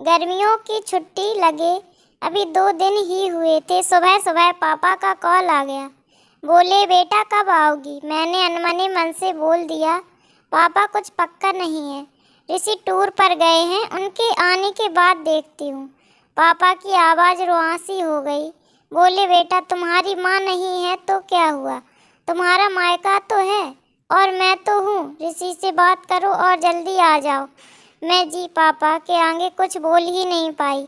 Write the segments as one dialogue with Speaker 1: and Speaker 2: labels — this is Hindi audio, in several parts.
Speaker 1: गर्मियों की छुट्टी लगे अभी 2 दिन ही हुए थे। सुबह सुबह पापा का कॉल आ गया। बोले, बेटा कब आओगी? मैंने अनमने मन से बोल दिया, पापा कुछ पक्का नहीं है, ऋषि टूर पर गए हैं, उनके आने के बाद देखती हूँ। पापा की आवाज़ रुआसी हो गई। बोले, बेटा तुम्हारी माँ नहीं है तो क्या हुआ, तुम्हारा मायका तो है और मैं तो हूँ। ऋषि से बात करो और जल्दी आ जाओ। मैं जी पापा के आगे कुछ बोल ही नहीं पाई।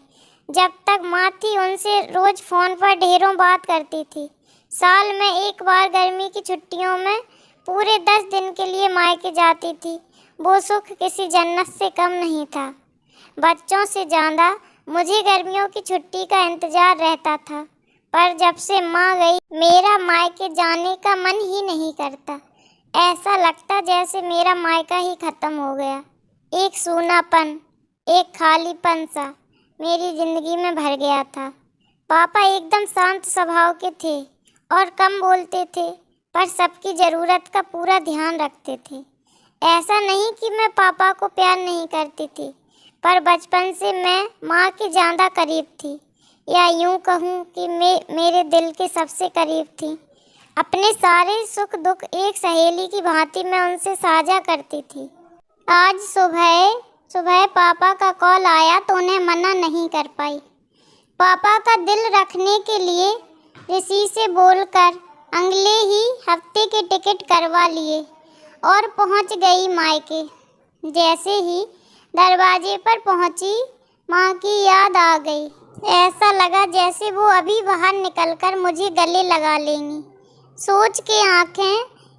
Speaker 1: जब तक माँ थी उनसे रोज़ फ़ोन पर ढेरों बात करती थी। साल में एक बार गर्मी की छुट्टियों में पूरे 10 दिन के लिए मायके जाती थी। वो सुख किसी जन्नत से कम नहीं था। बच्चों से ज़्यादा मुझे गर्मियों की छुट्टी का इंतज़ार रहता था, पर जब से माँ गई मेरा मायके जाने का मन ही नहीं करता। ऐसा लगता जैसे मेरा मायका ही ख़त्म हो गया। एक सूनापन, एक खालीपन सा मेरी ज़िंदगी में भर गया था। पापा एकदम शांत स्वभाव के थे और कम बोलते थे, पर सबकी ज़रूरत का पूरा ध्यान रखते थे। ऐसा नहीं कि मैं पापा को प्यार नहीं करती थी, पर बचपन से मैं माँ के ज़्यादा करीब थी, या यूँ कहूँ कि मेरे दिल के सबसे करीब थी। अपने सारे सुख दुख एक सहेली की भांति मैं उनसे साझा करती थी। आज सुबह सुबह पापा का कॉल आया तो उन्हें मना नहीं कर पाई। पापा का दिल रखने के लिए ऋषि से बोलकर अगले ही हफ्ते के टिकट करवा लिए और पहुंच गई मायके। जैसे ही दरवाजे पर पहुंची, माँ की याद आ गई। ऐसा लगा जैसे वो अभी बाहर निकलकर मुझे गले लगा लेंगी। सोच के आंखें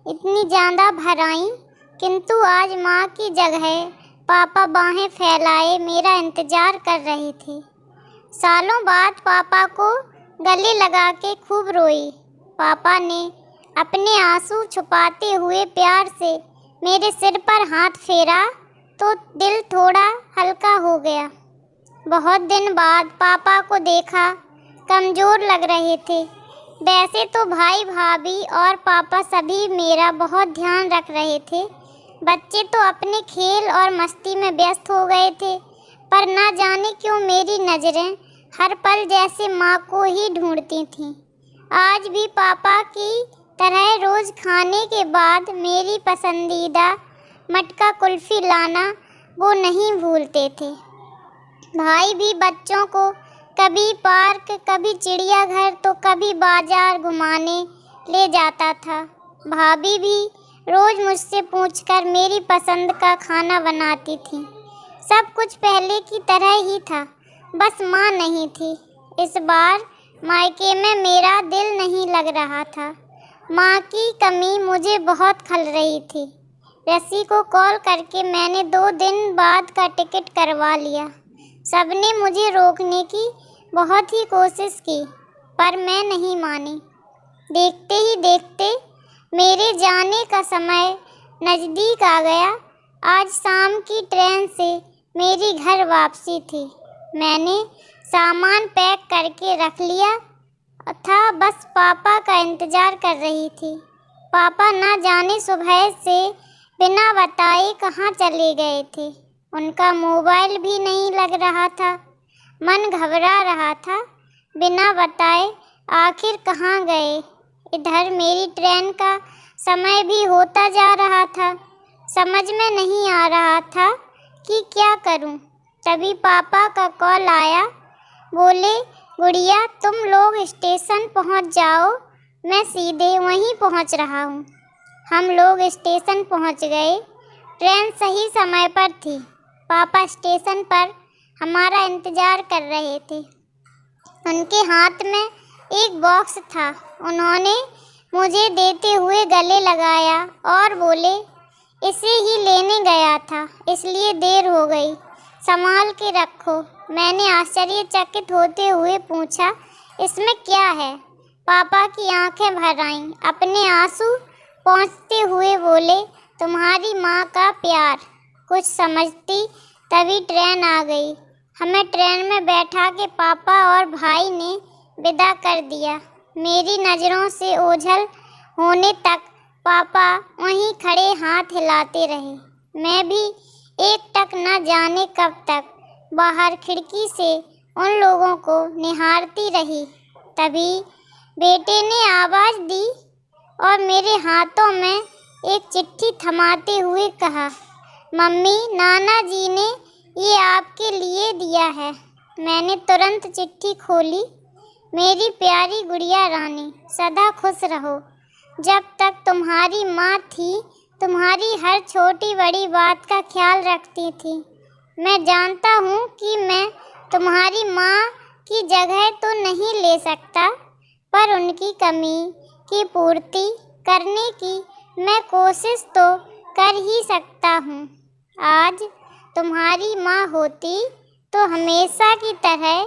Speaker 1: इतनी ज़्यादा भर आईं, किंतु आज माँ की जगह पापा बाहें फैलाए मेरा इंतज़ार कर रहे थे। सालों बाद पापा को गले लगा के खूब रोई। पापा ने अपने आंसू छुपाते हुए प्यार से मेरे सिर पर हाथ फेरा तो दिल थोड़ा हल्का हो गया। बहुत दिन बाद पापा को देखा, कमज़ोर लग रहे थे। वैसे तो भाई भाभी और पापा सभी मेरा बहुत ध्यान रख रहे थे। बच्चे तो अपने खेल और मस्ती में व्यस्त हो गए थे, पर ना जाने क्यों मेरी नज़रें हर पल जैसे माँ को ही ढूंढती थीं। आज भी पापा की तरह रोज़ खाने के बाद मेरी पसंदीदा मटका कुल्फ़ी लाना वो नहीं भूलते थे। भाई भी बच्चों को कभी पार्क, कभी चिड़ियाघर तो कभी बाजार घुमाने ले जाता था। भाभी भी रोज़ मुझसे पूछकर मेरी पसंद का खाना बनाती थी। सब कुछ पहले की तरह ही था, बस माँ नहीं थी। इस बार मायके में मेरा दिल नहीं लग रहा था। माँ की कमी मुझे बहुत खल रही थी। ऋषि को कॉल करके मैंने 2 दिन बाद का टिकट करवा लिया। सबने मुझे रोकने की बहुत ही कोशिश की, पर मैं नहीं मानी। देखते ही देखते मेरे जाने का समय नज़दीक आ गया। आज शाम की ट्रेन से मेरी घर वापसी थी। मैंने सामान पैक करके रख लिया था, बस पापा का इंतज़ार कर रही थी। पापा ना जाने सुबह से बिना बताए कहाँ चले गए थे। उनका मोबाइल भी नहीं लग रहा था। मन घबरा रहा था, बिना बताए आखिर कहाँ गए। इधर मेरी ट्रेन का समय भी होता जा रहा था। समझ में नहीं आ रहा था कि क्या करूं। तभी पापा का कॉल आया। बोले, गुड़िया तुम लोग स्टेशन पहुंच जाओ, मैं सीधे वहीं पहुंच रहा हूं। हम लोग स्टेशन पहुंच गए। ट्रेन सही समय पर थी। पापा स्टेशन पर हमारा इंतज़ार कर रहे थे। उनके हाथ में एक बॉक्स था। उन्होंने मुझे देते हुए गले लगाया और बोले, इसे ही लेने गया था, इसलिए देर हो गई, संभाल के रखो। मैंने आश्चर्यचकित होते हुए पूछा, इसमें क्या है? पापा की आंखें भर आईं। अपने आंसू पोंछते हुए बोले, तुम्हारी माँ का प्यार। कुछ समझती तभी ट्रेन आ गई। हमें ट्रेन में बैठा के पापा और भाई ने विदा कर दिया। मेरी नज़रों से ओझल होने तक पापा वहीं खड़े हाथ हिलाते रहे। मैं भी एक टक न जाने कब तक बाहर खिड़की से उन लोगों को निहारती रही। तभी बेटे ने आवाज़ दी और मेरे हाथों में एक चिट्ठी थमाते हुए कहा, मम्मी, नाना जी ने ये आपके लिए दिया है। मैंने तुरंत चिट्ठी खोली। मेरी प्यारी गुड़िया रानी, सदा खुश रहो। जब तक तुम्हारी माँ थी, तुम्हारी हर छोटी बड़ी बात का ख्याल रखती थी। मैं जानता हूँ कि मैं तुम्हारी माँ की जगह तो नहीं ले सकता, पर उनकी कमी की पूर्ति करने की मैं कोशिश तो कर ही सकता हूँ। आज तुम्हारी माँ होती तो हमेशा की तरह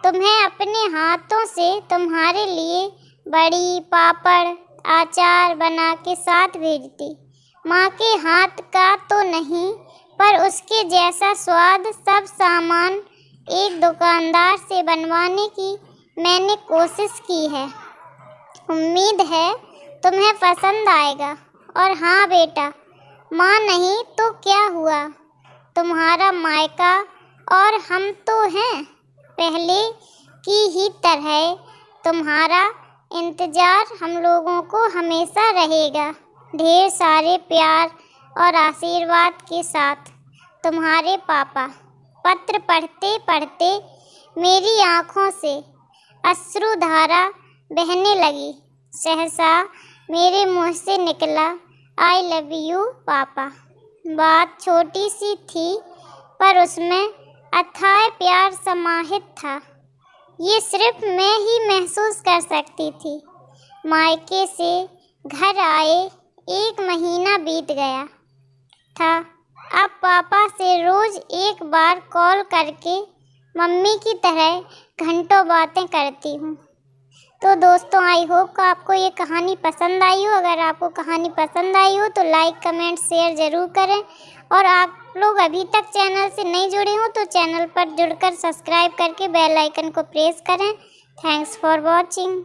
Speaker 1: तुम्हें अपने हाथों से तुम्हारे लिए बड़ी पापड़ अचार बना के साथ भेजती। माँ के हाथ का तो नहीं, पर उसके जैसा स्वाद सब सामान एक दुकानदार से बनवाने की मैंने कोशिश की है। उम्मीद है तुम्हें पसंद आएगा। और हाँ बेटा, माँ नहीं तो क्या हुआ, तुम्हारा मायका और हम तो हैं। पहले की ही तरह तुम्हारा इंतज़ार हम लोगों को हमेशा रहेगा। ढेर सारे प्यार और आशीर्वाद के साथ, तुम्हारे पापा। पत्र पढ़ते पढ़ते मेरी आँखों से अश्रुधारा बहने लगी। सहसा मेरे मुँह से निकला, आई लव यू पापा। बात छोटी सी थी, पर उसमें अथाह प्यार समाहित था। ये सिर्फ मैं ही महसूस कर सकती थी। मायके से घर आए 1 महीना बीत गया था। अब पापा से रोज़ एक बार कॉल करके मम्मी की तरह घंटों बातें करती हूँ। तो दोस्तों, आई होप कि आपको ये कहानी पसंद आई हो। अगर आपको कहानी पसंद आई हो तो लाइक, कमेंट, शेयर ज़रूर करें। और आप लोग अभी तक चैनल से नहीं जुड़े हो तो चैनल पर जुड़कर सब्सक्राइब करके बेल आइकन को प्रेस करें। Thanks for watching.